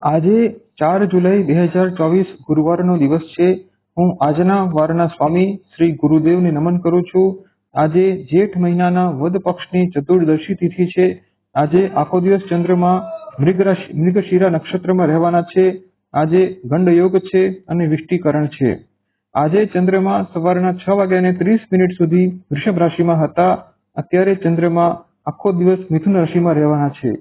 આજે 4 જુલાઈ 2024 ગુરુવારનો દિવસ છે. હું આજના વારના સ્વામી શ્રી ગુરુદેવને નમન કરું છું. આજે જેઠ મહિનાના વદ પક્ષની ચતુર્દશી તિથિ છે. આજે આખો દિવસ ચંદ્રમાં મૃગશિરા નક્ષત્રમાં રહેવાના છે. આજે ગંડ યોગ છે અને વિષ્ટિકરણ છે. આજે ચંદ્રમા સવારના 6:30 સુધી વૃષભ રાશિમાં હતા. અત્યારે ચંદ્રમા આખો દિવસ મિથુન રાશિમાં રહેવાના છે.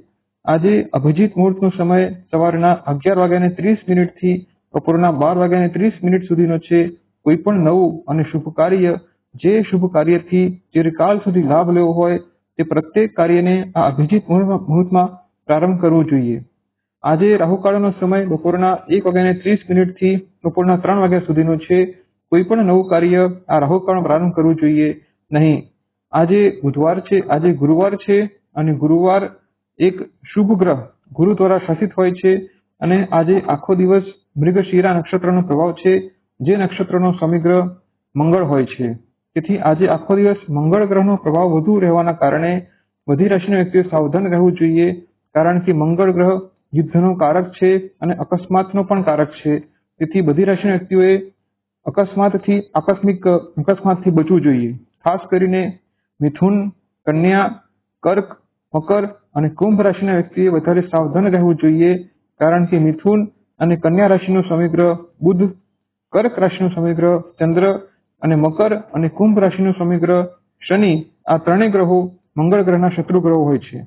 આજે અભિજીત મુહૂર્તનો સમય સવારના 11:30 થી બપોરના 12:30 સુધીનો છે. કોઈ પણ નવું અને શુભ કાર્ય, જે શુભ કાર્યથી ચિરકાલ સુધી લાભ લેવો હોય તે પ્રત્યેક કાર્યને આ અભિજીત મુહૂર્તમાં પ્રારંભ કરવો જોઈએ. આજે રાહુકાળનો સમય બપોરના 1:30 થી બપોરના 3 વાગ્યા સુધીનો છે. કોઈ પણ નવું કાર્ય આ રાહુકાળમાં પ્રારંભ કરવું જોઈએ નહીં. આજે બુધવાર છે, આજે ગુરુવાર છે અને ગુરુવાર એક શુભ ગ્રહ ગુરુ દ્વારા શાસિત હોય છે અને આજે આખો દિવસ મૃગશિરા નક્ષત્રનો પ્રભાવ છે, જે નક્ષત્રનો સ્વામી ગ્રહ મંગળ હોય છે. તેથી આજે આખો દિવસ મંગળ ગ્રહનો પ્રભાવ વધુ રહેવાના કારણે બધી રાશિના વ્યક્તિઓ સાવધાન રહેવું જોઈએ, કારણ કે મંગળ ગ્રહ યુદ્ધનો કારક છે અને અકસ્માતનો પણ કારક છે. તેથી બધી રાશિના વ્યક્તિઓએ અકસ્માતથી બચવું જોઈએ. ખાસ કરીને મિથુન, કન્યા, કર્ક, મકર અને કુંભ રાશિના વ્યક્તિએ વધારે સાવધાન રહેવું જોઈએ, કારણ કે મિથુન અને કન્યા રાશિનો સ્વામી ગ્રહ બુધ, કર્ક રાશિનો સ્વામી ગ્રહ ચંદ્ર અને મકર અને કુંભ રાશિનો સ્વામી ગ્રહ શનિ, આ ત્રણેય ગ્રહો મંગળ ગ્રહના શત્રુ ગ્રહો હોય છે.